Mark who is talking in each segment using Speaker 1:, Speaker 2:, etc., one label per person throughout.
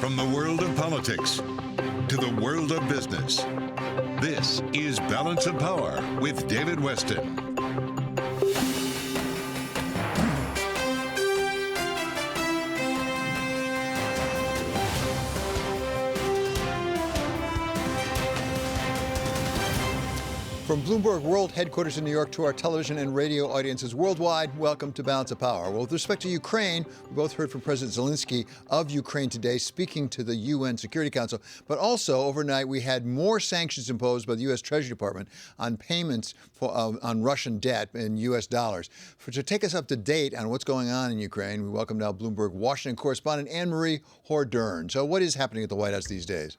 Speaker 1: From the world of politics to the world of business, this is Balance of Power with David Weston.
Speaker 2: From Bloomberg World Headquarters in New York to our television and radio audiences worldwide, welcome to Balance of Power. Well, with respect to Ukraine, we both heard from President Zelensky of Ukraine today, speaking to the UN Security Council. But also, overnight, we had more sanctions imposed by the U.S. Treasury Department on payments on Russian debt in U.S. dollars. To take us up to date on what's going on in Ukraine, we welcome now Bloomberg Washington correspondent Anne-Marie Hordern. So what is happening at the White House these days?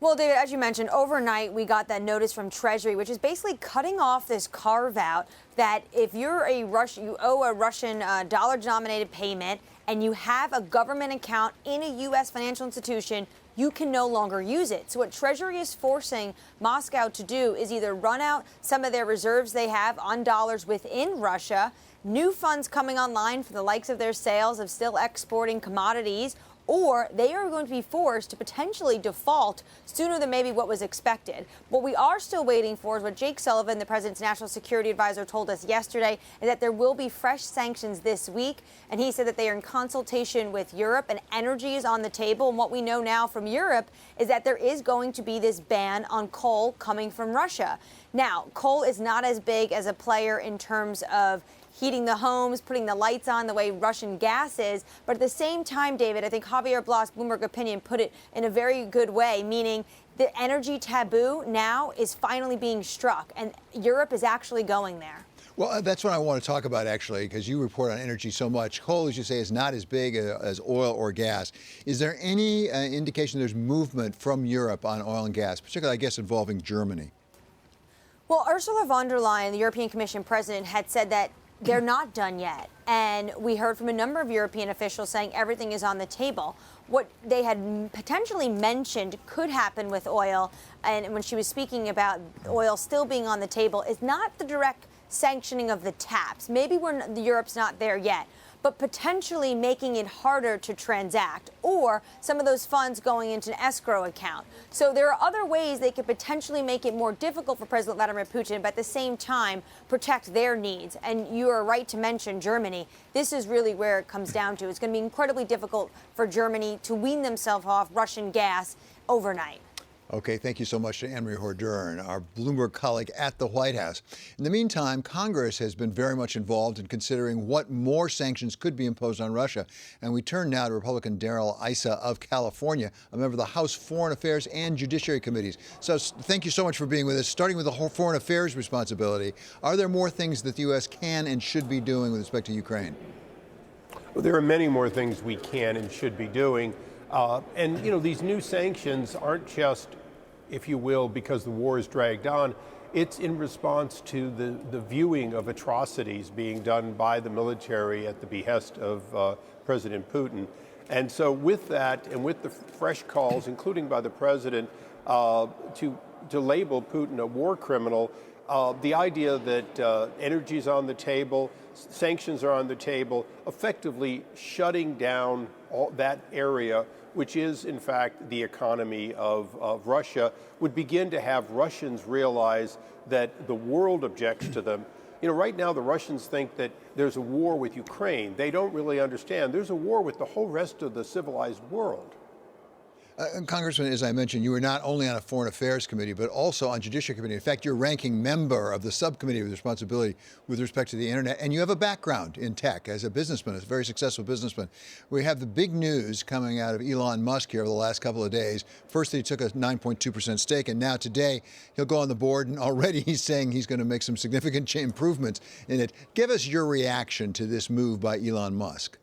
Speaker 3: Well, David, as you mentioned, overnight we got that notice from Treasury, which is basically cutting off this carve-out that if you're you owe a Russian dollar-denominated payment and you have a government account in a U.S. financial institution, you can no longer use it. So what Treasury is forcing Moscow to do is either run out some of their reserves they have on dollars within Russia, new funds coming online for the likes of their sales of still exporting commodities, or they are going to be forced to potentially default sooner than maybe what was expected. What we are still waiting for is what Jake Sullivan, the president's national security advisor, told us yesterday, is that there will be fresh sanctions this week. And he said that they are in consultation with Europe and energy is on the table. And what we know now from Europe is that there is going to be this ban on coal coming from Russia. Now, coal is not as big as a player in terms of heating the homes, putting the lights on the way Russian gas is. But at the same time, David, I think Javier Blas, Bloomberg Opinion, put it in a very good way, meaning the energy taboo now is finally being struck, and Europe is actually going there.
Speaker 2: Well, that's what I want to talk about, actually, because you report on energy so much. Coal, as you say, is not as big as oil or gas. Is there any indication there's movement from Europe on oil and gas, particularly, I guess, involving Germany?
Speaker 3: Well, Ursula von der Leyen, the European Commission president, had said that they're not done yet. And we heard from a number of European officials saying everything is on the table. What they had potentially mentioned could happen with oil, and when she was speaking about oil still being on the table, is not the direct sanctioning of the taps. Maybe Europe's not there yet, but potentially making it harder to transact, or some of those funds going into an escrow account. So there are other ways they could potentially make it more difficult for President Vladimir Putin, but at the same time protect their needs. And you are right to mention Germany. This is really where it comes down to. It's going to be incredibly difficult for Germany to wean themselves off Russian gas overnight.
Speaker 2: Okay, thank you so much to Anne-Marie Hordern, our Bloomberg colleague at the White House. In the meantime, Congress has been very much involved in considering what more sanctions could be imposed on Russia. And we turn now to Republican Darrell Issa of California, a member of the House Foreign Affairs and Judiciary Committees. So thank you so much for being with us. Starting with the whole foreign affairs responsibility, are there more things that the U.S. can and should be doing with respect to Ukraine?
Speaker 4: Well, there are many more things we can and should be doing. And, you know, these new sanctions aren't just, if you will, because the war is dragged on. It's in response to the viewing of atrocities being done by the military at the behest of President Putin. And so with that, and with the fresh calls, including by the president, to label Putin a war criminal, the idea that energy is on the table, sanctions are on the table, effectively shutting down all that area, which is, in fact, the economy of Russia, would begin to have Russians realize that the world objects to them. You know, right now the Russians think that there's a war with Ukraine. They don't really understand. There's a war with the whole rest of the civilized world.
Speaker 2: Congressman, as I mentioned, you were not only on a Foreign Affairs Committee, but also on Judiciary Committee. In fact, you're ranking member of the subcommittee with responsibility with respect to the Internet, and you have a background in tech as a businessman, as a very successful businessman. We have the big news coming out of Elon Musk here over the last couple of days. First, he took a 9.2% stake, and now today he'll go on the board, and already he's saying he's going to make some significant improvements in it. Give us your reaction to this move by Elon Musk.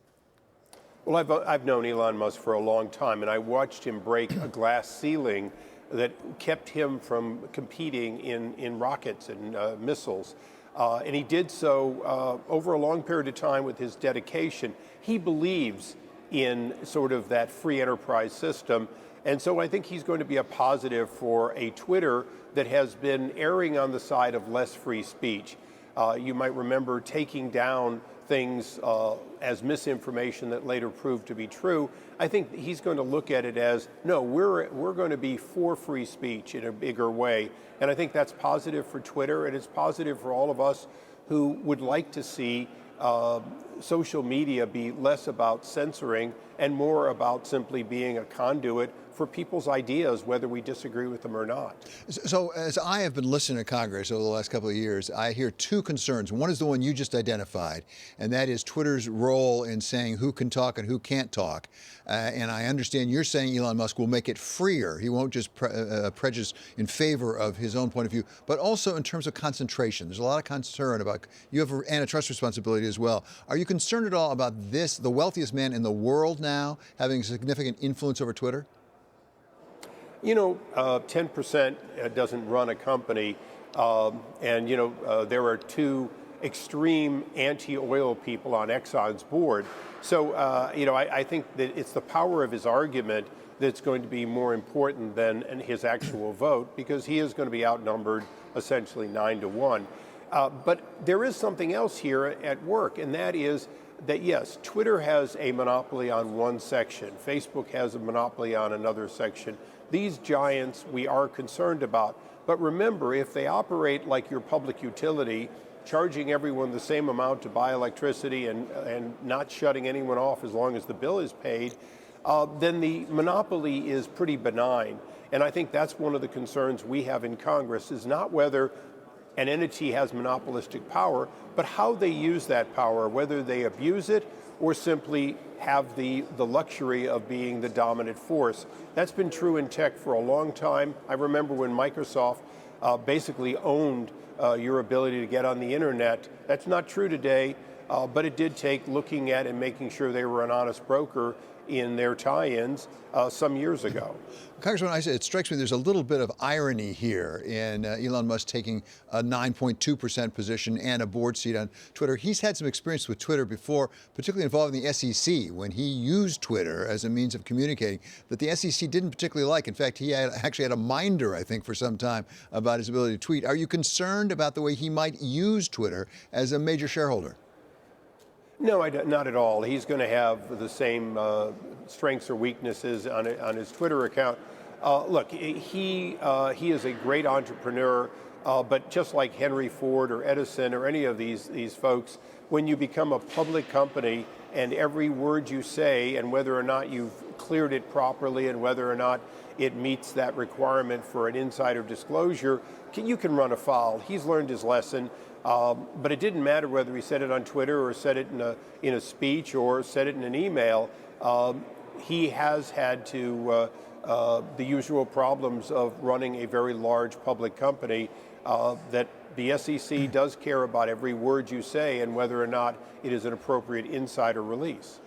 Speaker 4: Well, I've known Elon Musk for a long time, and I watched him break a glass ceiling that kept him from competing in rockets and missiles. And he did so over a long period of time with his dedication. He believes in sort of that free enterprise system. And so I think he's going to be a positive for a Twitter that has been erring on the side of less free speech. You might remember taking down things as misinformation that later proved to be true. I think he's going to look at it as, no, we're going to be for free speech in a bigger way. And I think that's positive for Twitter, and it's positive for all of us who would like to see social media be less about censoring and more about simply being a conduit for people's ideas, whether we disagree with them or not.
Speaker 2: So as I have been listening to Congress over the last couple of years, I hear two concerns. One is the one you just identified, and that is Twitter's role in saying who can talk and who can't talk. And I understand you're saying Elon Musk will make it freer. He won't just prejudice in favor of his own point of view, but also in terms of concentration. There's a lot of concern about, you have antitrust responsibility as well. Are you concerned at all about this, the wealthiest man in the world now, having significant influence over Twitter?
Speaker 4: You know, 10% doesn't run a company, and there are two extreme anti-oil people on Exxon's board. So, I think that it's the power of his argument that's going to be more important than his actual vote, because he is going to be outnumbered essentially 9-1. But there is something else here at work, and that is that, yes, Twitter has a monopoly on one section. Facebook has a monopoly on another section. These giants we are concerned about. But remember, if they operate like your public utility, charging everyone the same amount to buy electricity and not shutting anyone off as long as the bill is paid, then the monopoly is pretty benign. And I think that's one of the concerns we have in Congress, is not whether an entity has monopolistic power, but how they use that power, whether they abuse it or simply have the luxury of being the dominant force. That's been true in tech for a long time. I remember when Microsoft basically owned your ability to get on the internet. That's not true today, but it did take looking at and making sure they were an honest broker in their tie-ins some years ago.
Speaker 2: Congressman, it strikes me there's a little bit of irony here in Elon Musk taking a 9.2% position and a board seat on Twitter. He's had some experience with Twitter before, particularly involving the SEC, when he used Twitter as a means of communicating that the SEC didn't particularly like. In fact, he actually had a minder, I think, for some time about his ability to tweet. Are you concerned about the way he might use Twitter as a major shareholder?
Speaker 4: No, not at all. He's going to have the same strengths or weaknesses on his Twitter account. Look, he is a great entrepreneur, but just like Henry Ford or Edison or any of these folks, when you become a public company and every word you say and whether or not you've cleared it properly and whether or not it meets that requirement for an insider disclosure, you can run afoul. He's learned his lesson. But it didn't matter whether he said it on Twitter or said it in a speech or said it in an email. He has had to the usual problems of running a very large public company, that the SEC does care about every word you say and whether or not it is an appropriate insider release.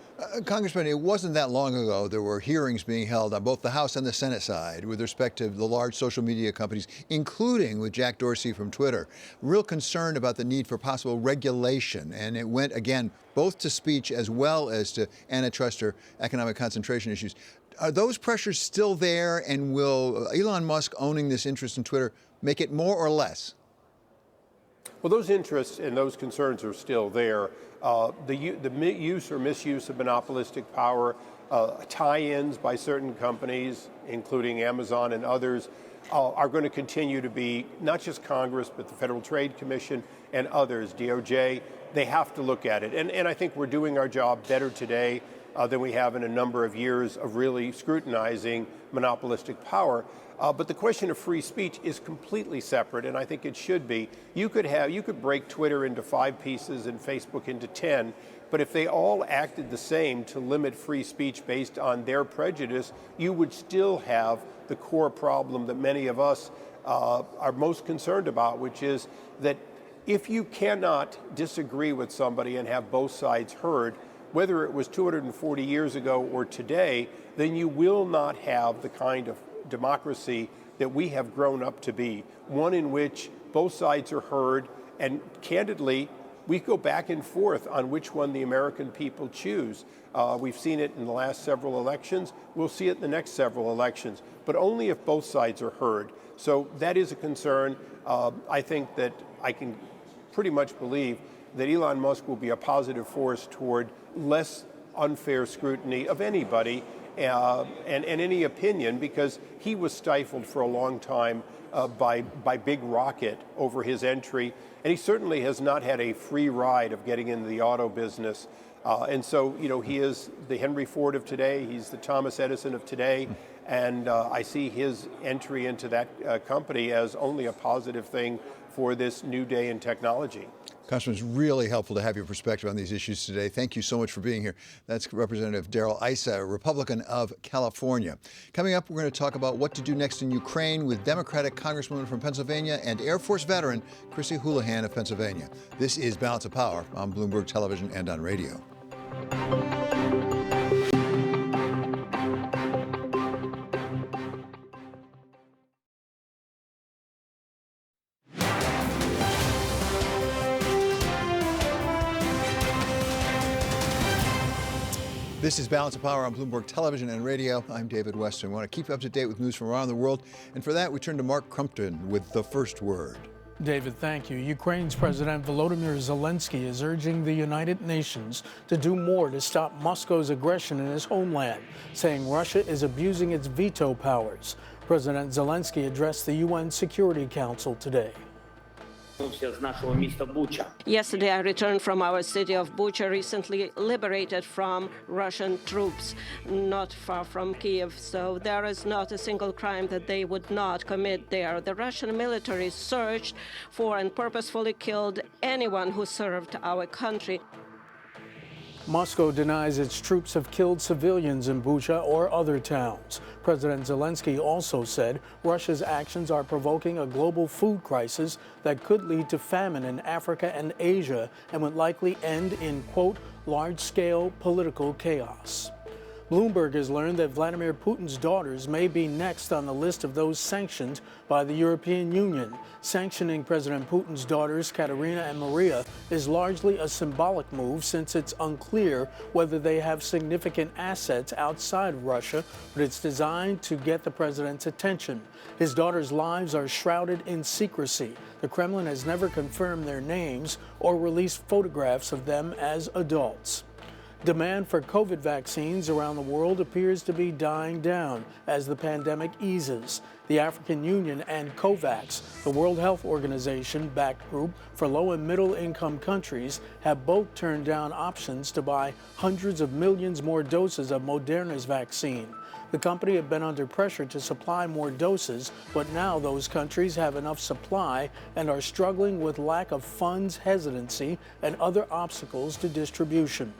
Speaker 2: Congressman, it wasn't that long ago there were hearings being held on both the House and the Senate side with respect to the large social media companies, including with Jack Dorsey from Twitter. Real concern about the need for possible regulation, and it went, again, both to speech as well as to antitrust or economic concentration issues. Are those pressures still there, and will Elon Musk owning this interest in Twitter make it more or less?
Speaker 4: Well, those interests and those concerns are still there. The use or misuse of monopolistic power, tie-ins by certain companies, including Amazon and others, are going to continue to be not just Congress, but the Federal Trade Commission and others, DOJ. They have to look at it. And I think we're doing our job better today than we have in a number of years of really scrutinizing monopolistic power. But the question of free speech is completely separate, and I think it should be. You could break Twitter into 5 pieces and Facebook into 10, but if they all acted the same to limit free speech based on their prejudice, you would still have the core problem that many of us are most concerned about, which is that if you cannot disagree with somebody and have both sides heard, whether it was 240 years ago or today, then you will not have the kind of democracy that we have grown up to be, one in which both sides are heard, and candidly, we go back and forth on which one the American people choose. We've seen it in the last several elections. We'll see it in the next several elections, but only if both sides are heard. So that is a concern. I think that I can pretty much believe that Elon Musk will be a positive force toward less unfair scrutiny of anybody and any opinion, because he was stifled for a long time by Big Rocket over his entry, and he certainly has not had a free ride of getting into the auto business. And so, he is the Henry Ford of today. He's the Thomas Edison of today. And I see his entry into that company as only a positive thing for this new day in technology.
Speaker 2: Congressman, it's really helpful to have your perspective on these issues today. Thank you so much for being here. That's Representative Darrell Issa, Republican of California. Coming up, we're going to talk about what to do next in Ukraine with Democratic Congresswoman from Pennsylvania and Air Force veteran Chrissy Houlihan of Pennsylvania. This is Balance of Power on Bloomberg Television and on radio. This is Balance of Power on Bloomberg Television and radio. I'm David Weston. We want to keep up to date with news from around the world. And for that, we turn to Mark Crumpton with the first word.
Speaker 5: David, thank you. Ukraine's President Volodymyr Zelensky is urging the United Nations to do more to stop Moscow's aggression in his homeland, saying Russia is abusing its veto powers. President Zelensky addressed the UN Security Council today.
Speaker 6: Yesterday, I returned from our city of Bucha, recently liberated from Russian troops, not far from Kiev. So there is not a single crime that they would not commit there. The Russian military searched for and purposefully killed anyone who served our country.
Speaker 5: Moscow denies its troops have killed civilians in Bucha or other towns. President Zelensky also said Russia's actions are provoking a global food crisis that could lead to famine in Africa and Asia and would likely end in, quote, large-scale political chaos. Bloomberg has learned that Vladimir Putin's daughters may be next on the list of those sanctioned by the European Union. Sanctioning President Putin's daughters, Katerina and Maria, is largely a symbolic move since it's unclear whether they have significant assets outside Russia, but it's designed to get the president's attention. His daughters' lives are shrouded in secrecy. The Kremlin has never confirmed their names or released photographs of them as adults. Demand for COVID vaccines around the world appears to be dying down as the pandemic eases. The African Union and COVAX, the World Health Organization-backed group for low and middle-income countries, have both turned down options to buy hundreds of millions more doses of Moderna's vaccine. The company had been under pressure to supply more doses, but now those countries have enough supply and are struggling with lack of funds, hesitancy, and other obstacles to distribution.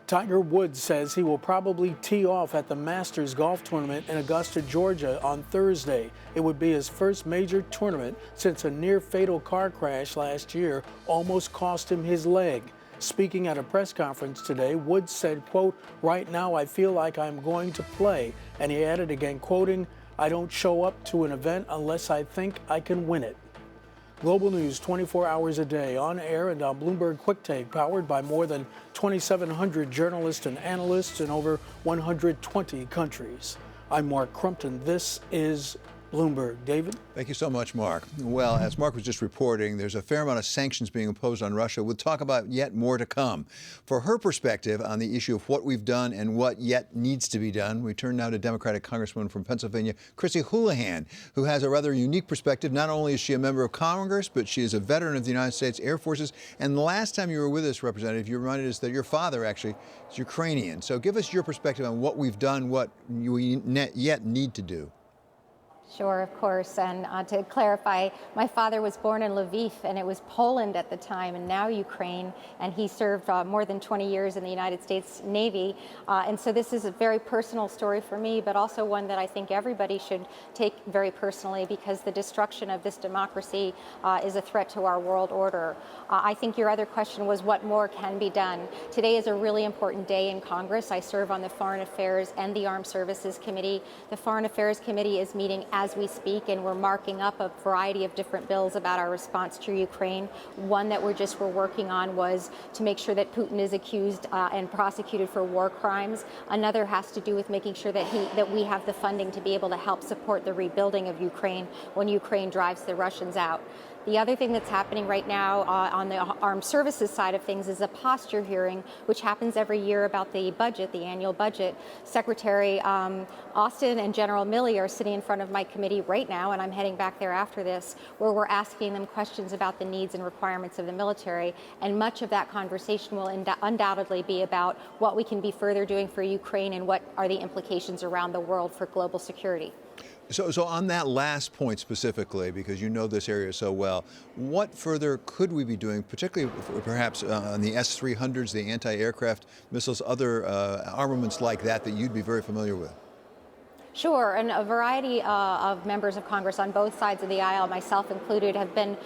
Speaker 5: Tiger Woods says he will probably tee off at the Masters golf tournament in Augusta, Georgia on Thursday. It would be his first major tournament since a near-fatal car crash last year almost cost him his leg. Speaking at a press conference today, Woods said, quote, "Right now I feel like I'm going to play." And he added again, quoting, "I don't show up to an event unless I think I can win it." Global news 24 hours a day, on air and on Bloomberg Quick Take, powered by more than 2,700 journalists and analysts in over 120 countries. I'm Mark Crumpton. This is Bloomberg. David?
Speaker 2: Thank you so much, Mark. Well, as Mark was just reporting, there's a fair amount of sanctions being imposed on Russia. We'll talk about yet more to come. For her perspective on the issue of what we've done and what yet needs to be done, we turn now to Democratic Congresswoman from Pennsylvania, Chrissy Houlihan, who has a rather unique perspective. Not only is she a member of Congress, but she is a veteran of the United States Air Forces. And the last time you were with us, Representative, you reminded us that your father actually is Ukrainian. So give us your perspective on what we've done, what we yet need to do.
Speaker 7: Sure, of course. And to clarify, my father was born in Lviv, and it was Poland at the time, and now Ukraine. And he served more than 20 years in the United States Navy. And so this is a very personal story for me, but also one that I think everybody should take very personally, because the destruction of this democracy is a threat to our world order. I think your other question was what more can be done. Today is a really important day in Congress. I serve on the Foreign Affairs and the Armed Services Committee. The Foreign Affairs Committee is meeting as we speak, and we're marking up a variety of different bills about our response to Ukraine. One that we're working on was to make sure that Putin is accused and prosecuted for war crimes. Another has to do with making sure that we have the funding to be able to help support the rebuilding of Ukraine when Ukraine drives the Russians out. The other thing that's happening right now on the armed services side of things is a posture hearing, which happens every year about the budget, the annual budget. Secretary Austin and General Milley are sitting in front of my committee right now, and I'm heading back there after this, where we're asking them questions about the needs and requirements of the military. And much of that conversation will undoubtedly be about what we can be further doing for Ukraine and what are the implications around the world for global security.
Speaker 2: So on that last point specifically, because you know this area so well, what further could we be doing, particularly perhaps on the S-300s, the anti-aircraft missiles, other armaments like that you'd be very familiar with?
Speaker 7: Sure, and a variety of members of Congress on both sides of the aisle, myself included, have been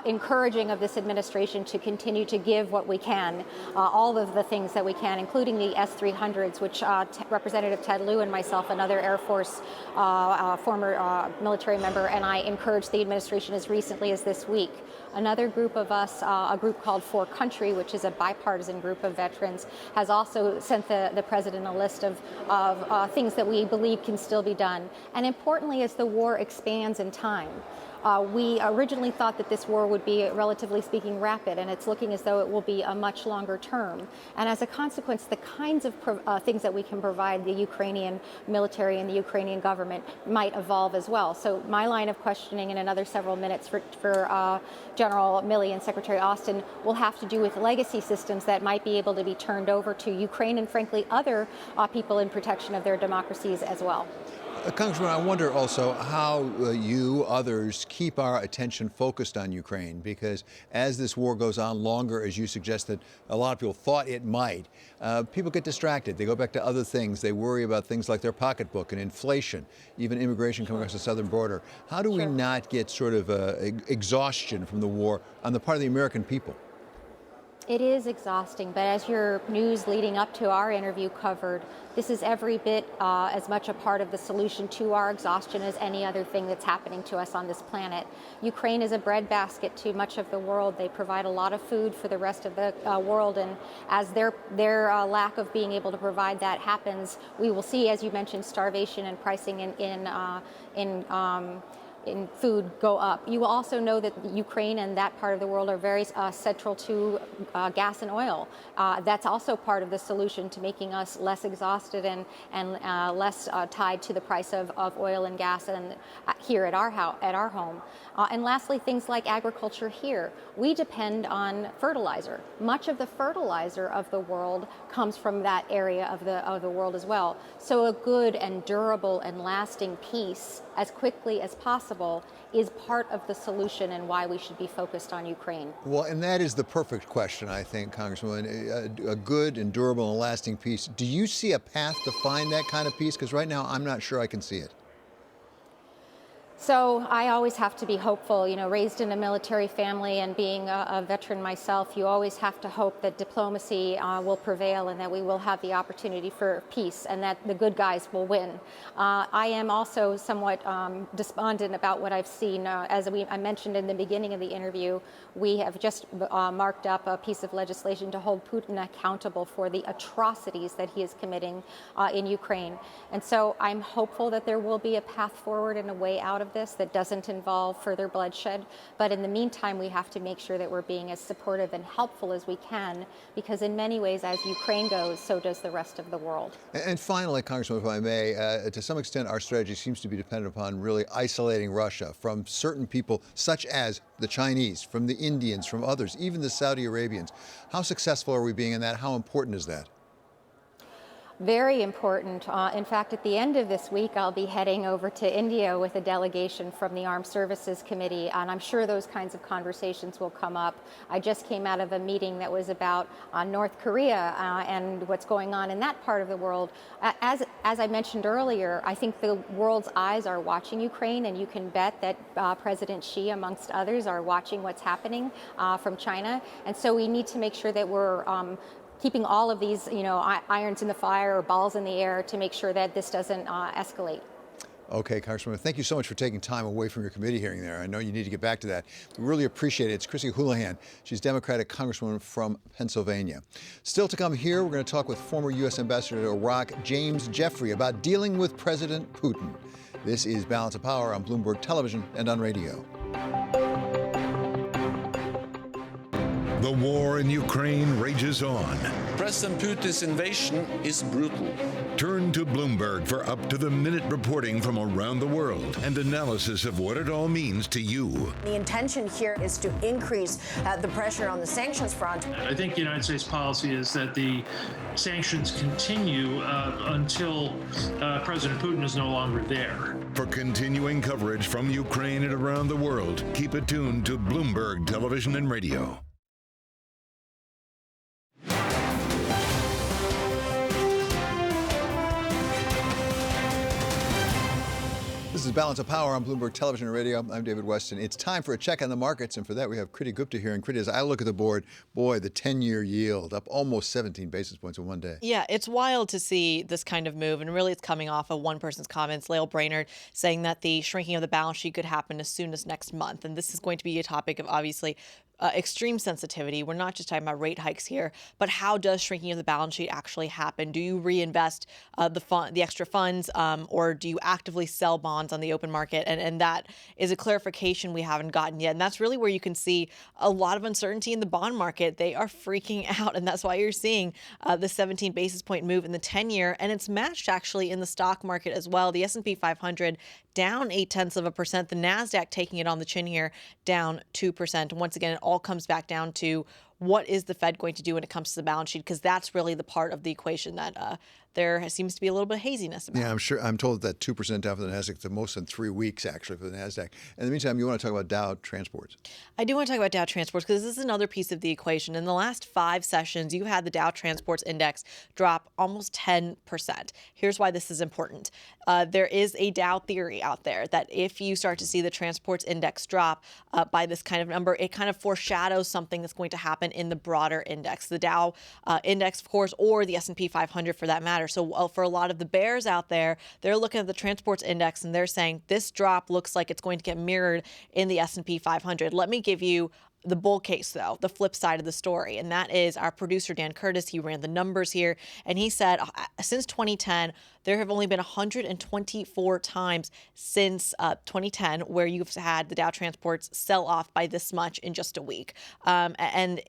Speaker 7: encouraging of this administration to continue to give what we can, all of the things that we can, including the S-300s, which Representative Ted Lieu and myself, another Air Force former military member, and I encouraged the administration as recently as this week. Another group of us, a group called For Country, which is a bipartisan group of veterans, has also sent the president a list of things that we believe can still be done. And importantly, as the war expands in time, we originally thought that this war would be, relatively speaking, rapid, and it's looking as though it will be a much longer term. And as a consequence, the kinds of things that we can provide the Ukrainian military and the Ukrainian government might evolve as well. So my line of questioning in another several minutes for General Milley and Secretary Austin will have to do with legacy systems that might be able to be turned over to Ukraine and, frankly, other people in protection of their democracies as well.
Speaker 2: Congressman, I wonder also how you, others, keep our attention focused on Ukraine, because as this war goes on longer, as you suggested, a lot of people thought it might, people get distracted. They go back to other things. They worry about things like their pocketbook and inflation, even immigration coming across the southern border. How do we not get sort of exhaustion from the war on the part of the American people?
Speaker 7: It is exhausting, but as your news leading up to our interview covered, this is every bit as much a part of the solution to our exhaustion as any other thing that's happening to us on this planet. Ukraine is a breadbasket to much of the world. They provide a lot of food for the rest of the world, and as their lack of being able to provide that happens, we will see, as you mentioned, starvation and pricing in food go up. You will also know that Ukraine and that part of the world are very central to gas and oil. That's also part of the solution to making us less exhausted and less tied to the price of oil and gas and here at our home. And lastly, things like agriculture here. We depend on fertilizer. Much of the fertilizer of the world comes from that area of the world as well. So a good and durable and lasting peace as quickly as possible is part of the solution and why we should be focused on Ukraine.
Speaker 2: Well, and that is the perfect question, I think, Congresswoman. A good and durable and lasting peace. Do you see a path to find that kind of peace? Because right now, I'm not sure I can see it.
Speaker 7: So I always have to be hopeful. You know, raised in a military family and being a veteran myself, you always have to hope that diplomacy will prevail and that we will have the opportunity for peace and that the good guys will win. I am also somewhat despondent about what I've seen. As I mentioned in the beginning of the interview, we have just marked up a piece of legislation to hold Putin accountable for the atrocities that he is committing in Ukraine. And so I'm hopeful that there will be a path forward and a way out of this that doesn't involve further bloodshed. But in the meantime, we have to make sure that we're being as supportive and helpful as we can, because in many ways, as Ukraine goes, so does the rest of the world.
Speaker 2: And finally, Congressman, if I may, to some extent, our strategy seems to be dependent upon really isolating Russia from certain people, such as the Chinese, from the Indians, from others, even the Saudi Arabians. How successful are we being in that? How important is that?
Speaker 7: Very important. In fact, at the end of this week, I'll be heading over to India with a delegation from the Armed Services Committee, and I'm sure those kinds of conversations will come up. I just came out of a meeting that was about North Korea and what's going on in that part of the world. As I mentioned earlier, I think the world's eyes are watching Ukraine, and you can bet that President Xi, amongst others, are watching what's happening from China. And so we need to make sure that we're keeping all of these, irons in the fire or balls in the air to make sure that this doesn't escalate.
Speaker 2: Okay, Congresswoman, thank you so much for taking time away from your committee hearing there. I know you need to get back to that. We really appreciate it. It's Chrissy Houlihan. She's Democratic Congresswoman from Pennsylvania. Still to come here, we're going to talk with former U.S. Ambassador to Iraq, James Jeffrey, about dealing with President Putin. This is Balance of Power on Bloomberg Television and on radio.
Speaker 1: the war in Ukraine rages on.
Speaker 8: President Putin's invasion is brutal.
Speaker 1: Turn to Bloomberg for up-to-the-minute reporting from around the world and analysis of what it all means to you.
Speaker 9: The intention here is to increase the pressure on the sanctions front.
Speaker 10: I think the United States policy is that the sanctions continue until President Putin is no longer there.
Speaker 1: For continuing coverage from Ukraine and around the world, keep it tuned to Bloomberg Television and Radio.
Speaker 2: This is Balance of Power on Bloomberg Television and Radio. I'm David Weston. It's time for a check on the markets, and for that we have Kriti Gupta here. And Kriti, as I look at the board, boy, the 10-year yield up almost 17 basis points in one day.
Speaker 11: Yeah, it's wild to see this kind of move, and really it's coming off of one person's comments, Lael Brainerd, saying that the shrinking of the balance sheet could happen as soon as next month. And this is going to be a topic of obviously extreme sensitivity. We're not just talking about rate hikes here, but how does shrinking of the balance sheet actually happen? Do you reinvest the extra funds, or do you actively sell bonds on the open market? And that is a clarification we haven't gotten yet. And that's really where you can see a lot of uncertainty in the bond market. They are freaking out, and that's why you're seeing the 17 basis point move in the 10-year, and it's matched actually in the stock market as well. The S&P 500 down 0.8%. The NASDAQ taking it on the chin here, down 2%. Once again, it all comes back down to what is the Fed going to do when it comes to the balance sheet, because that's really the part of the equation that there seems to be a little bit of haziness about.
Speaker 2: Yeah, I'm told that 2% down for the NASDAQ, the most in 3 weeks actually for the NASDAQ. In the meantime, you want to talk about Dow Transports.
Speaker 11: I do want to talk about Dow Transports because this is another piece of the equation. In the last 5 sessions, you had the Dow Transports Index drop almost 10%. Here's why this is important. There is a Dow theory out there that if you start to see the Transports Index drop by this kind of number, it kind of foreshadows something that's going to happen in the broader index, the Dow Index, of course, or the S&P 500 for that matter. So for a lot of the bears out there, they're looking at the Transports Index and they're saying this drop looks like it's going to get mirrored in the S&P 500. Let me give you the bull case, though, the flip side of the story, and that is our producer, Dan Curtis. He ran the numbers here, and he said since 2010, there have only been 124 times since 2010 where you've had the Dow Transports sell off by this much in just a week. And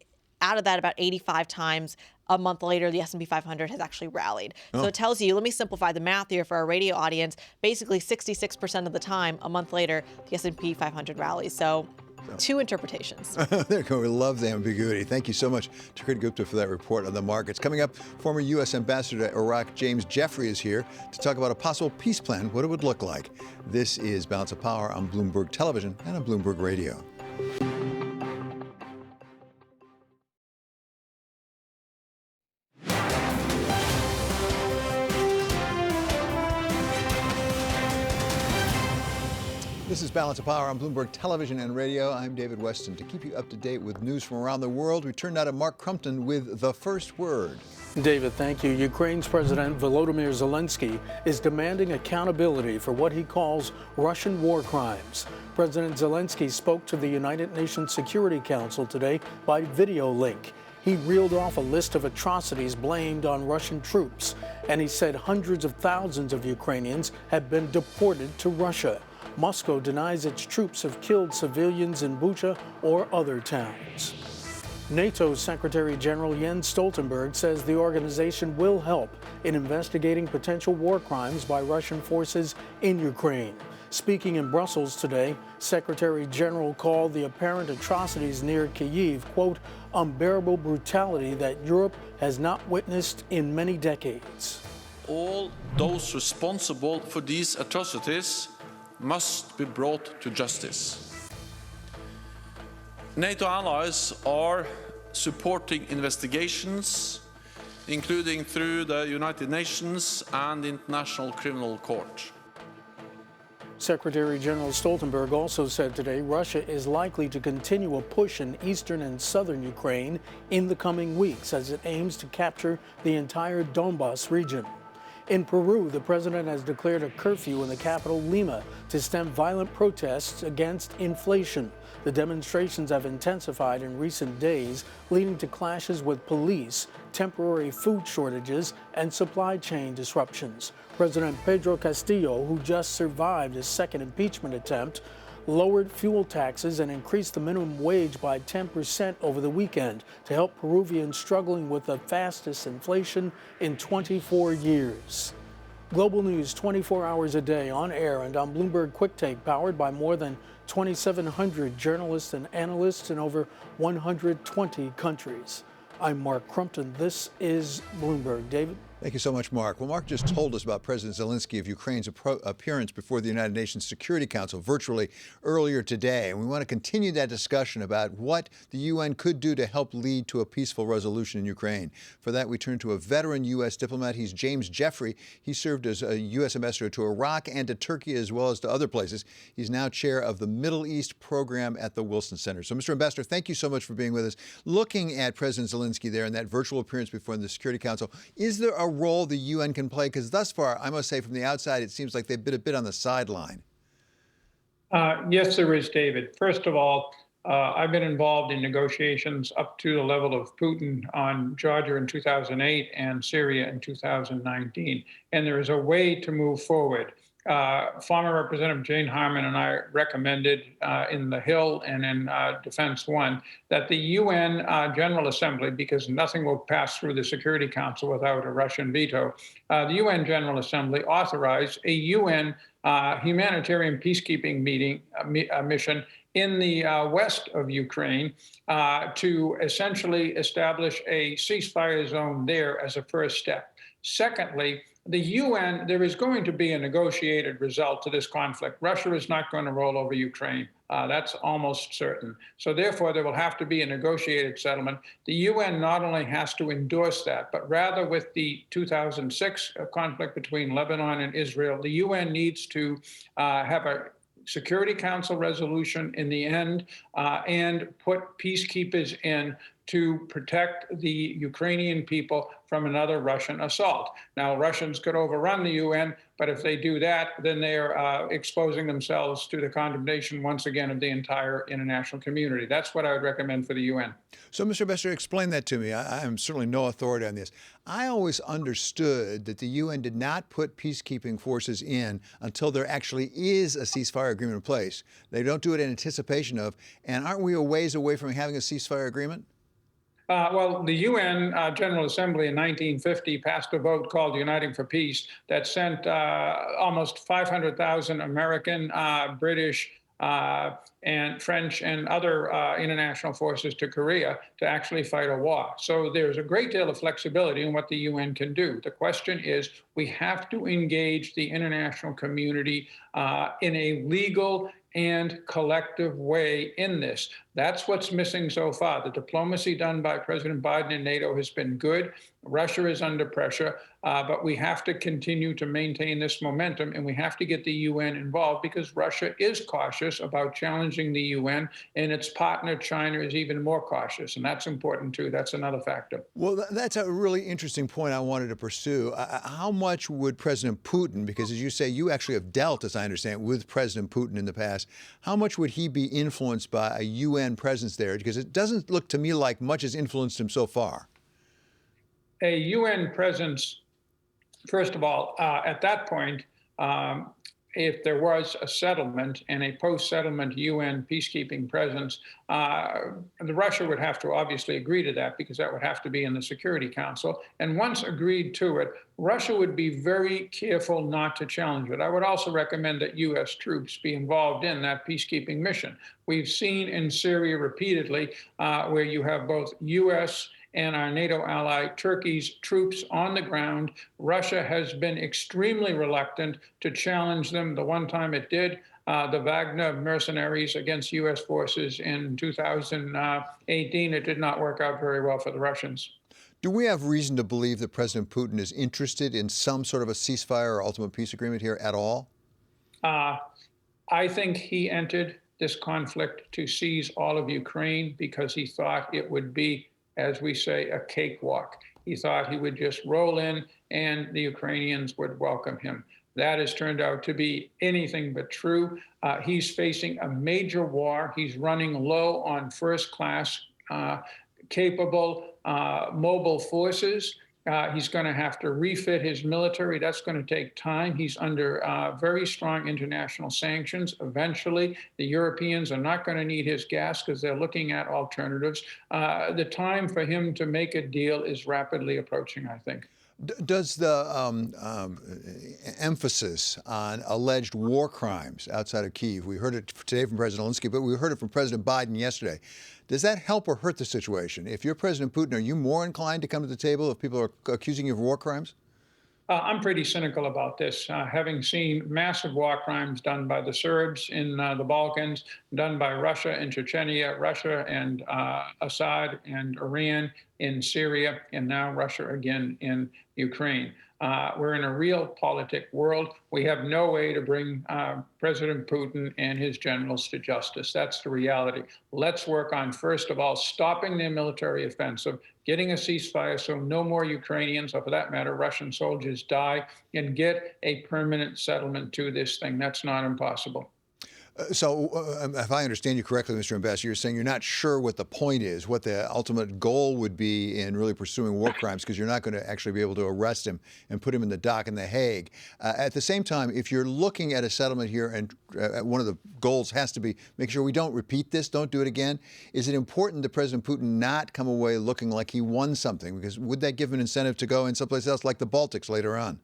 Speaker 11: out of that, about 85 times a month later, the S&P 500 has actually rallied. So it tells you, let me simplify the math here for our radio audience, basically 66% of the time, a month later, the S&P 500 rallies. So 2 interpretations.
Speaker 2: There you go. We love the ambiguity. Thank you so much to Kriti Gupta for that report on the markets. Coming up, former U.S. Ambassador to Iraq James Jeffrey is here to talk about a possible peace plan, what it would look like. This is Balance of Power on Bloomberg Television and on Bloomberg Radio. This is Balance of Power on Bloomberg Television and Radio. I'm David Weston. To keep you up to date with news from around the world, we turn now to Mark Crumpton with the first word.
Speaker 5: David, thank you. Ukraine's President Volodymyr Zelensky is demanding accountability for what he calls Russian war crimes. President Zelensky spoke to the United Nations Security Council today by video link. He reeled off a list of atrocities blamed on Russian troops, and he said hundreds of thousands of Ukrainians have been deported to Russia. Moscow denies its troops have killed civilians in Bucha or other towns. NATO's Secretary General Jens Stoltenberg says the organization will help in investigating potential war crimes by Russian forces in Ukraine. Speaking in Brussels today, Secretary General called the apparent atrocities near Kyiv, quote, unbearable brutality that Europe has not witnessed in many decades.
Speaker 8: All those responsible for these atrocities must be brought to justice. NATO allies are supporting investigations, including through the United Nations and the International Criminal Court.
Speaker 5: Secretary General Stoltenberg also said today Russia is likely to continue a push in eastern and southern Ukraine in the coming weeks as it aims to capture the entire Donbas region. In Peru, the president has declared a curfew in the capital, Lima, to stem violent protests against inflation. The demonstrations have intensified in recent days, leading to clashes with police, temporary food shortages, and supply chain disruptions. President Pedro Castillo, who just survived his second impeachment attempt, lowered fuel taxes and increased the minimum wage by 10% over the weekend to help Peruvians struggling with the fastest inflation in 24 years. Global news 24 hours a day on air and on Bloomberg Quick Take, powered by more than 2,700 journalists and analysts in over 120 countries. I'm Mark Crumpton. This is Bloomberg. David?
Speaker 2: Thank you so much, Mark. Well, Mark just told us about President Zelensky of Ukraine's appearance before the United Nations Security Council virtually earlier today. And we want to continue that discussion about what the UN could do to help lead to a peaceful resolution in Ukraine. For that, we turn to a veteran U.S. diplomat. He's James Jeffrey. He served as a U.S. ambassador to Iraq and to Turkey, as well as to other places. He's now chair of the Middle East program at the Wilson Center. So, Mr. Ambassador, thank you so much for being with us. Looking at President Zelensky there in that virtual appearance before the Security Council, is there a role the UN can play? Because thus far, I must say, from the outside, it seems like they've been a bit on the sideline.
Speaker 12: Yes, there is, David. First of all, I've been involved in negotiations up to the level of Putin on Georgia in 2008 and Syria in 2019. And there is a way to move forward. Former Representative Jane Harman and I recommended in the Hill and in Defense One that the UN General Assembly, because nothing will pass through the Security Council without a Russian veto, the UN General Assembly authorize a UN humanitarian peacekeeping mission in the west of Ukraine to essentially establish a ceasefire zone there as a first step. Secondly, the UN, there is going to be a negotiated result to this conflict. Russia is not going to roll over Ukraine. That's almost certain. So therefore, there will have to be a negotiated settlement. The UN not only has to endorse that, but rather with the 2006 conflict between Lebanon and Israel, the UN needs to have a Security Council resolution in the end and put peacekeepers in to protect the Ukrainian people from another Russian assault. Now, Russians could overrun the UN, but if they do that, then they are exposing themselves to the condemnation once again of the entire international community. That's what I would recommend for the UN.
Speaker 2: So, Mr. Ambassador, explain that to me. I am certainly no authority on this. I always understood that the UN did not put peacekeeping forces in until there actually is a ceasefire agreement in place. They don't do it in anticipation of, and aren't we a ways away from having a ceasefire agreement?
Speaker 12: Well, the UN General Assembly in 1950 passed a vote called Uniting for Peace that sent almost 500,000 American, British, and French and other international forces to Korea to actually fight a war. So there's a great deal of flexibility in what the UN can do. The question is, we have to engage the international community in a legal and collective way in this. That's what's missing so far. The diplomacy done by President Biden and NATO has been good. Russia is under pressure, but we have to continue to maintain this momentum, and we have to get the UN involved because Russia is cautious about challenging the UN, and its partner, China, is even more cautious, and that's important too. That's another factor.
Speaker 2: Well, that's a really interesting point I wanted to pursue. How much would President Putin, because as you say, you actually have dealt, as I understand, with President Putin in the past, how much would he be influenced by a UN presence there? Because it doesn't look to me like much has influenced him so far.
Speaker 12: A UN presence, first of all, at that point, if there was a settlement and a post-settlement UN peacekeeping presence, Russia would have to obviously agree to that because that would have to be in the Security Council. And once agreed to it, Russia would be very careful not to challenge it. I would also recommend that U.S. troops be involved in that peacekeeping mission. We've seen in Syria repeatedly where you have both U.S. and our NATO ally Turkey's troops on the ground. Russia has been extremely reluctant to challenge them. The one time it did, the Wagner mercenaries against U.S. forces in 2018, it did not work out very well for the Russians.
Speaker 2: Do we have reason to believe that President Putin is interested in some sort of a ceasefire or ultimate peace agreement here at all?
Speaker 12: I think he entered this conflict to seize all of Ukraine because he thought it would be, as we say, a cakewalk. He thought he would just roll in and the Ukrainians would welcome him. That has turned out to be anything but true. He's facing a major war. He's running low on first-class, capable, mobile forces. He's going to have to refit his military. That's going to take time. He's under very strong international sanctions. Eventually, the Europeans are not going to need his gas because they're looking at alternatives. The time for him to make a deal is rapidly approaching, I think.
Speaker 2: Does the emphasis on alleged war crimes outside of Kyiv, we heard it today from President Zelensky, but we heard it from President Biden yesterday, does that help or hurt the situation? If you're President Putin, are you more inclined to come to the table if people are accusing you of war crimes?
Speaker 12: I'm pretty cynical about this, having seen massive war crimes done by the Serbs in the Balkans, done by Russia in Chechnya, Russia and Assad and Iran in Syria, and now Russia again in Ukraine. We're in a realpolitik world. We have no way to bring President Putin and his generals to justice. That's the reality. Let's work on, first of all, stopping their military offensive, getting a ceasefire so no more Ukrainians, or for that matter, Russian soldiers die, and get a permanent settlement to this thing. That's not impossible.
Speaker 2: So if I understand you correctly, Mr. Ambassador, you're saying you're not sure what the point is, what the ultimate goal would be in really pursuing war crimes, because you're not going to actually be able to arrest him and put him in the dock in The Hague. At the same time, if you're looking at a settlement here, and one of the goals has to be make sure we don't repeat this, don't do it again, is it important that President Putin not come away looking like he won something? Because would that give him an incentive to go in someplace else like the Baltics later on?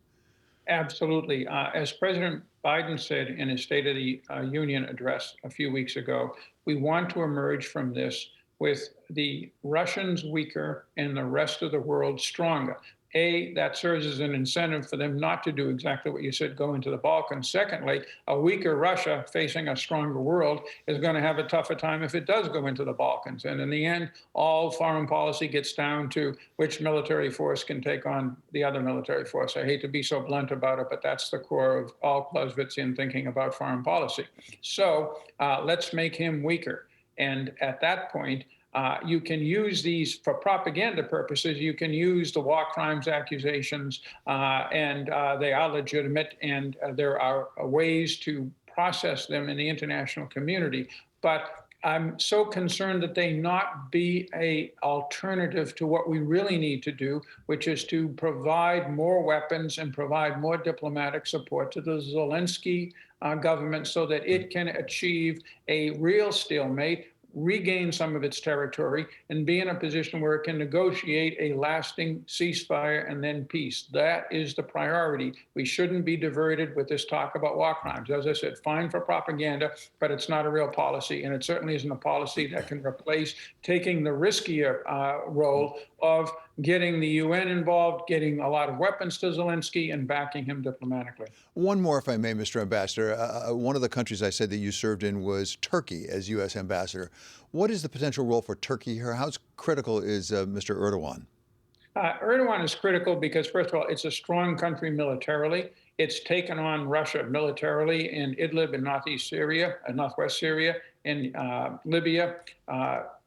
Speaker 12: Absolutely. As President Biden said in his State of the Union address a few weeks ago, we want to emerge from this with the Russians weaker and the rest of the world stronger. That serves as an incentive for them not to do exactly what you said, go into the Balkans. Secondly, a weaker Russia facing a stronger world is going to have a tougher time if it does go into the Balkans. And in the end, all foreign policy gets down to which military force can take on the other military force. I hate to be so blunt about it, but that's the core of all Clausewitzian thinking about foreign policy. So let's make him weaker. And at that point, you can use these for propaganda purposes. You can use the war crimes accusations, and they are legitimate, and there are ways to process them in the international community. But I'm so concerned that they not be an alternative to what we really need to do, which is to provide more weapons and provide more diplomatic support to the Zelensky government so that it can achieve a real stalemate, regain some of its territory, and be in a position where it can negotiate a lasting ceasefire and then peace. That is the priority. We shouldn't be diverted with this talk about war crimes. As I said, fine for propaganda, but it's not a real policy, and it certainly isn't a policy that can replace taking the riskier role of getting the UN involved, getting a lot of weapons to Zelensky, and backing him diplomatically.
Speaker 2: One more, if I may, Mr. Ambassador. One of the countries I said that you served in was Turkey as U.S. ambassador. What is the potential role for Turkey here? How critical is Mr. Erdogan?
Speaker 12: Erdogan is critical because, first of all, it's a strong country militarily. It's taken on Russia militarily in Idlib in northwest Syria, in Libya,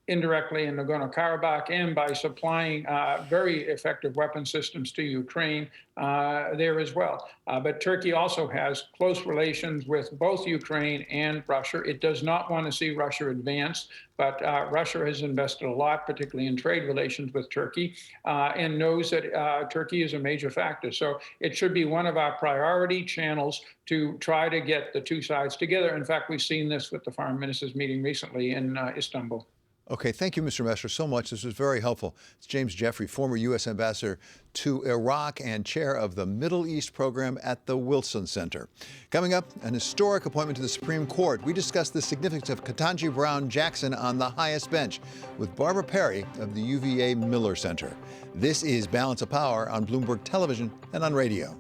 Speaker 12: indirectly in Nagorno-Karabakh, and by supplying very effective weapon systems to Ukraine there as well. But Turkey also has close relations with both Ukraine and Russia. It does not want to see Russia advance, but Russia has invested a lot, particularly in trade relations with Turkey, and knows that Turkey is a major factor. So it should be one of our priority channels to try to get the two sides together. In fact, we've seen this with the foreign ministers meeting recently in Istanbul.
Speaker 2: Okay, thank you, Mr. Ambassador, so much. This was very helpful. It's James Jeffrey, former U.S. Ambassador to Iraq and chair of the Middle East program at the Wilson Center. Coming up, an historic appointment to the Supreme Court. We discuss the significance of Ketanji Brown Jackson on the highest bench with Barbara Perry of the UVA Miller Center. This is Balance of Power on Bloomberg Television and on radio.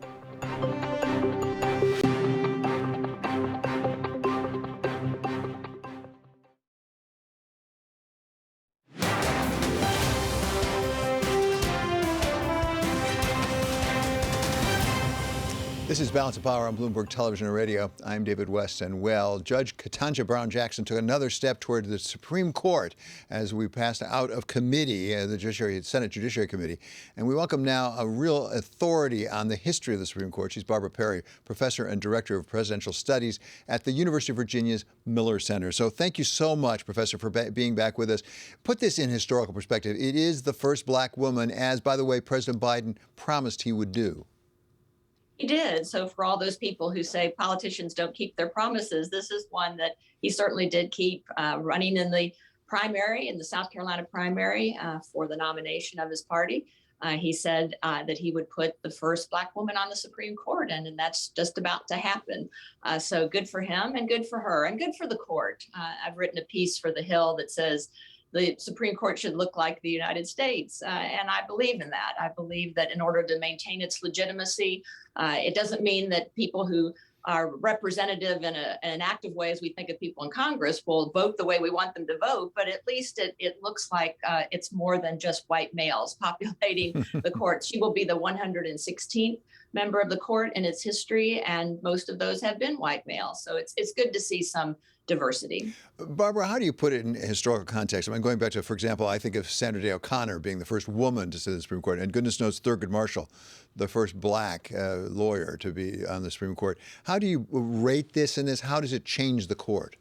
Speaker 2: This is Balance of Power on Bloomberg Television and Radio. I'm David West, and well, Judge Ketanji Brown Jackson took another step toward the Supreme Court as we passed out of committee, the Senate Judiciary Committee. And we welcome now a real authority on the history of the Supreme Court. She's Barbara Perry, professor and director of presidential studies at the University of Virginia's Miller Center. So thank you so much, Professor, for being back with us. Put this in historical perspective. It is the first black woman, as, by the way, President Biden promised he would do.
Speaker 13: He did. So for all those people who say politicians don't keep their promises, this is one that he certainly did keep, running in the primary, in the South Carolina primary, for the nomination of his party. He said that he would put the first black woman on the Supreme Court, and that's just about to happen. So good for him and good for her and good for the court. I've written a piece for The Hill that says the Supreme Court should look like the United States. And I believe in that. I believe that in order to maintain its legitimacy, it doesn't mean that people who are representative in an active way, as we think of people in Congress, will vote the way we want them to vote. But at least it looks like it's more than just white males populating the court. She will be the 116th member of the court in its history, and most of those have been white males. So it's good to see some diversity.
Speaker 2: Barbara, how do you put it in historical context? I mean, going back to, for example, I think of Sandra Day O'Connor being the first woman to sit in the Supreme Court, and goodness knows Thurgood Marshall, the first black lawyer to be on the Supreme Court. How do you rate this and this? How does it change the court?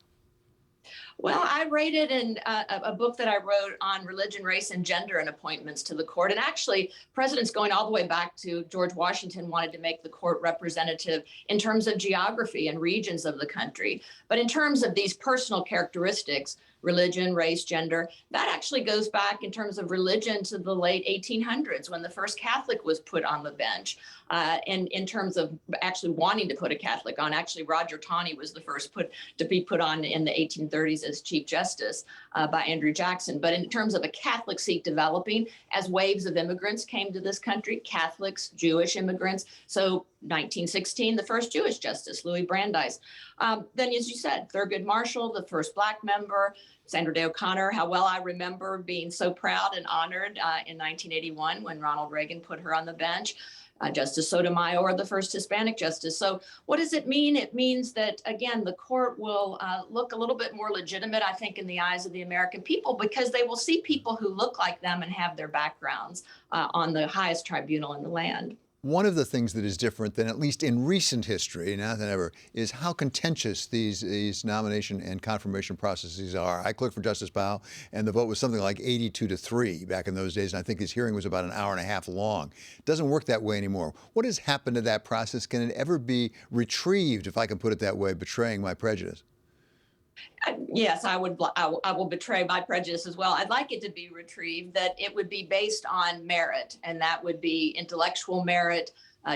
Speaker 13: Well, I rated in a book that I wrote on religion, race, and gender and appointments to the court. And actually, presidents going all the way back to George Washington wanted to make the court representative in terms of geography and regions of the country. But in terms of these personal characteristics, religion, race, gender, that actually goes back in terms of religion to the late 1800s when the first Catholic was put on the bench. And in terms of actually wanting to put a Catholic on, actually Roger Taney was the first to be put on in the 1830s as Chief Justice by Andrew Jackson. But in terms of a Catholic seat developing, as waves of immigrants came to this country, Catholics, Jewish immigrants. So 1916, the first Jewish justice, Louis Brandeis. Then, as you said, Thurgood Marshall, the first black member, Sandra Day O'Connor, how well I remember being so proud and honored in 1981 when Ronald Reagan put her on the bench. Justice Sotomayor, the first Hispanic justice. So what does it mean? It means that, again, the court will look a little bit more legitimate, I think, in the eyes of the American people, because they will see people who look like them and have their backgrounds on the highest tribunal in the land.
Speaker 2: One of the things that is different than, at least in recent history, now than ever, is how contentious these nomination and confirmation processes are. I clerked for Justice Powell, and the vote was something like 82-3 back in those days, and I think his hearing was about an hour and a half long. It doesn't work that way anymore. What has happened to that process? Can it ever be retrieved, if I can put it that way, betraying my prejudice?
Speaker 13: Yes, I will betray my prejudice as well. I'd like it to be retrieved, that it would be based on merit, and that would be intellectual merit,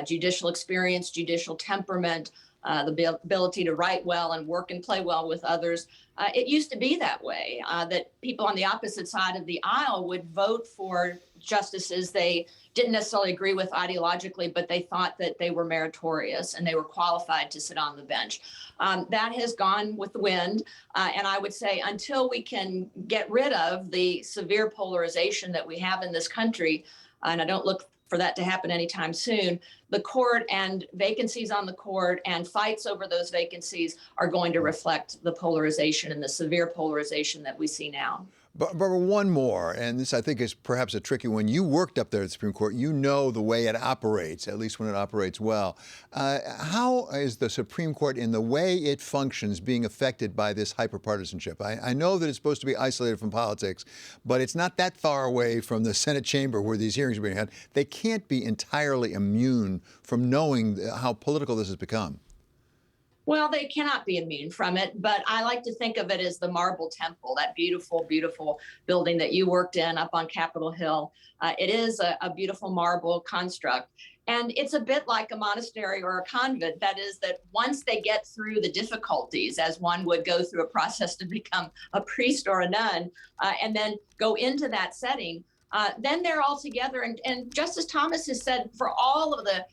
Speaker 13: judicial experience, judicial temperament, the ability to write well and work and play well with others. It used to be that way, that people on the opposite side of the aisle would vote for justices they didn't necessarily agree with ideologically, but they thought that they were meritorious and they were qualified to sit on the bench. That has gone with the wind. And I would say until we can get rid of the severe polarization that we have in this country, and I don't look for that to happen anytime soon, the court and vacancies on the court and fights over those vacancies are going to reflect the polarization and the severe polarization that we see now.
Speaker 2: Barbara, one more, and this I think is perhaps a tricky one. You worked up there at the Supreme Court. You know the way it operates, at least when it operates well. How is the Supreme Court, in the way it functions, being affected by this hyperpartisanship? I know that it's supposed to be isolated from politics, but it's not that far away from the Senate chamber where these hearings are being had. They can't be entirely immune from knowing how political this has become.
Speaker 13: Well, they cannot be immune from it, but I like to think of it as the Marble Temple, that beautiful, beautiful building that you worked in up on Capitol Hill. It is a beautiful marble construct, and it's a bit like a monastery or a convent. That is, that once they get through the difficulties, as one would go through a process to become a priest or a nun, and then go into that setting, then they're all together. And Justice Thomas has said for all of the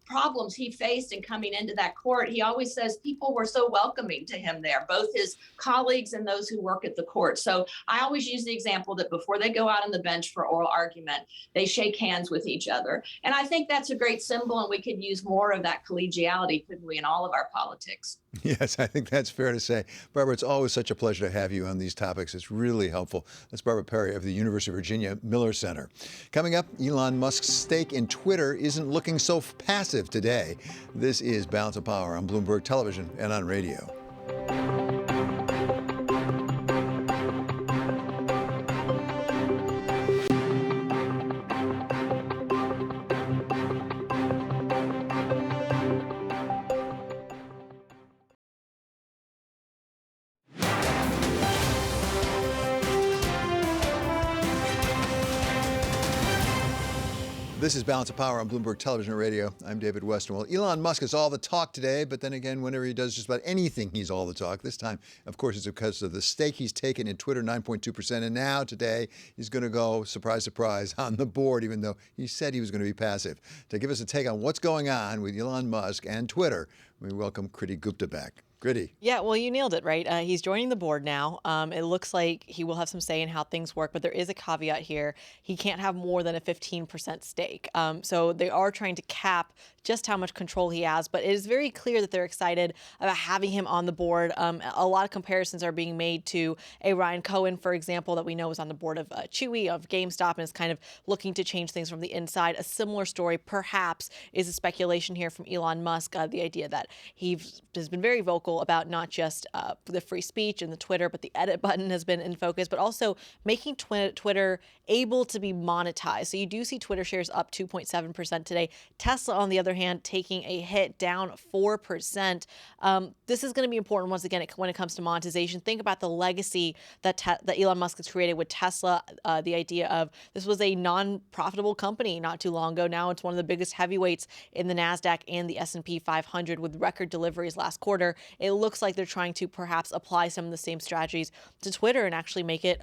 Speaker 13: problems he faced in coming into that court, he always says people were so welcoming to him there, both his colleagues and those who work at the court. So I always use the example that before they go out on the bench for oral argument, they shake hands with each other. And I think that's a great symbol, and we could use more of that collegiality, couldn't we, in all of our politics?
Speaker 2: Yes, I think that's fair to say. Barbara, it's always such a pleasure to have you on these topics. It's really helpful. That's Barbara Perry of the University of Virginia Miller Center. Coming up, Elon Musk's stake in Twitter isn't looking so passive today. This is Balance of Power on Bloomberg Television and on radio. This is Balance of Power on Bloomberg Television and Radio. I'm David Weston. Well, Elon Musk is all the talk today, but then again, whenever he does just about anything, he's all the talk. This time, of course, it's because of the stake he's taken in Twitter, 9.2%. And now, today, he's going to go, surprise, surprise, on the board, even though he said he was going to be passive. To give us a take on what's going on with Elon Musk and Twitter, we welcome Kriti Gupta back. Kriti.
Speaker 11: Yeah, well, you nailed it, right? He's joining the board now. It looks like he will have some say in how things work, but there is a caveat here. He can't have more than a 15% stake. So they are trying to cap just how much control he has, but it is very clear that they're excited about having him on the board. A lot of comparisons are being made to a Ryan Cohen, for example, that we know was on the board of Chewy, of GameStop, and is kind of looking to change things from the inside. A similar story, perhaps, is a speculation here from Elon Musk, the idea that he has been very vocal about not just the free speech and the Twitter, but the edit button has been in focus, but also making Twitter able to be monetized. So you do see Twitter shares up 2.7% today. Tesla, on the other hand, taking a hit, down 4%. This is going to be important once again when it comes to monetization. Think about the legacy that Elon Musk has created with Tesla. The idea of this was a non-profitable company not too long ago. Now it's one of the biggest heavyweights in the NASDAQ and the S&P 500 with record deliveries last quarter. It looks like they're trying to perhaps apply some of the same strategies to Twitter and actually make it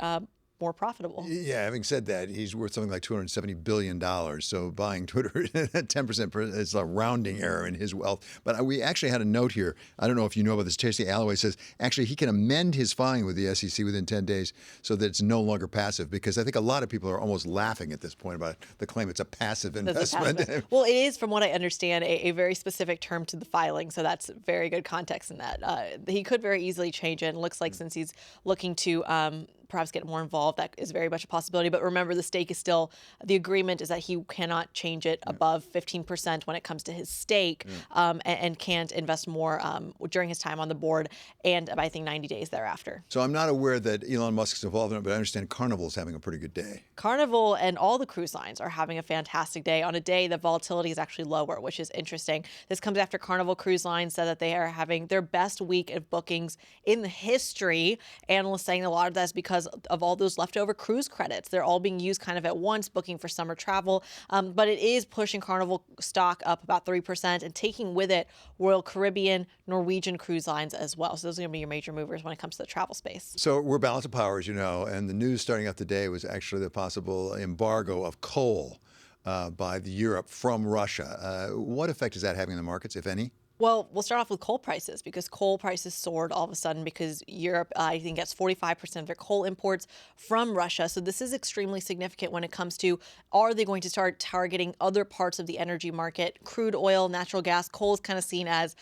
Speaker 11: more profitable.
Speaker 2: Yeah, having said that, he's worth something like $270 billion. So buying Twitter at 10% is a rounding error in his wealth. But we actually had a note here. I don't know if you know about this. Tracy Alloway says actually he can amend his filing with the SEC within 10 days so that it's no longer passive, because I think a lot of people are almost laughing at this point about the claim it's a passive investment.
Speaker 11: Well, it is, from what I understand, a very specific term to the filing. So that's very good context in that. He could very easily change it. And it looks like since he's looking to perhaps get more involved, that is very much a possibility. But remember, the stake is still, the agreement is that he cannot change it above 15% when it comes to his stake, and can't invest more during his time on the board, and I think 90 days thereafter.
Speaker 2: So I'm not aware that Elon Musk is involved in it, but I understand Carnival is having a pretty good day.
Speaker 11: Carnival and all the cruise lines are having a fantastic day on a day that volatility is actually lower, which is interesting. This comes after Carnival Cruise Line said that they are having their best week of bookings in the history. Analysts saying a lot of that is because of all those leftover cruise credits. They're all being used kind of at once, booking for summer travel. But it is pushing Carnival stock up about 3% and taking with it Royal Caribbean, Norwegian cruise lines as well. So those are going to be your major movers when it comes to the travel space.
Speaker 2: So we're Balance of Power, as you know, and the news starting out today was actually the possible embargo of coal by Europe from Russia. What effect is that having on the markets, if any?
Speaker 11: Well, we'll start off with coal prices, because coal prices soared all of a sudden because Europe, I think, gets 45% of their coal imports from Russia. So this is extremely significant when it comes to, are they going to start targeting other parts of the energy market? Crude oil, natural gas, coal is kind of seen as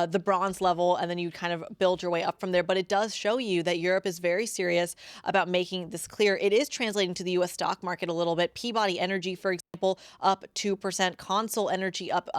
Speaker 11: the bronze level, and then you kind of build your way up from there. But it does show you that Europe is very serious about making this clear. It is translating to the U.S. stock market a little bit. Peabody Energy, for example, up 2%. Consol Energy up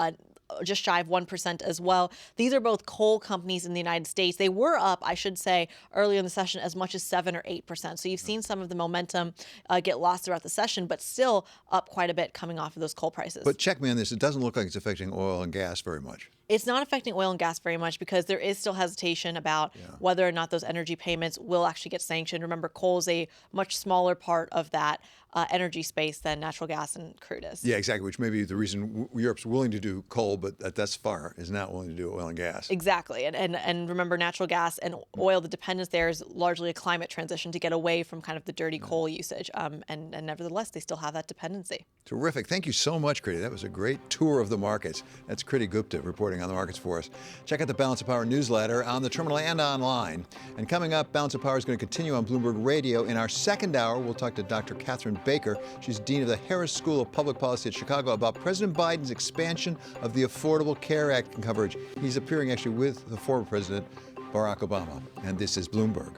Speaker 11: just shy of 1% as well. These are both coal companies in the United States. They were up, I should say, earlier in the session as much as 7 or 8%. So you've seen some of the momentum get lost throughout the session, but still up quite a bit coming off of those coal prices.
Speaker 2: But check me on this. It doesn't look like it's affecting oil and gas very much.
Speaker 11: It's not affecting oil and gas very much because there is still hesitation about whether or not those energy payments will actually get sanctioned. Remember, coal is a much smaller part of that energy space than natural gas and crude is.
Speaker 2: Yeah, exactly, which may be the reason Europe's willing to do coal, but thus far is not willing to do oil and gas.
Speaker 11: Exactly. And remember, natural gas and oil, the dependence there is largely a climate transition to get away from kind of the dirty coal usage. And nevertheless, they still have that dependency.
Speaker 2: Terrific. Thank you so much, Kriti. That was a great tour of the markets. That's Kriti Gupta reporting on the markets for us. Check out the Balance of Power newsletter on the terminal and online. And coming up, Balance of Power is going to continue on Bloomberg Radio. In our second hour, we'll talk to Dr. Catherine Baker. She's Dean of the Harris School of Public Policy at Chicago about President Biden's expansion of the Affordable Care Act coverage. He's appearing actually with the former president, Barack Obama. And this is Bloomberg.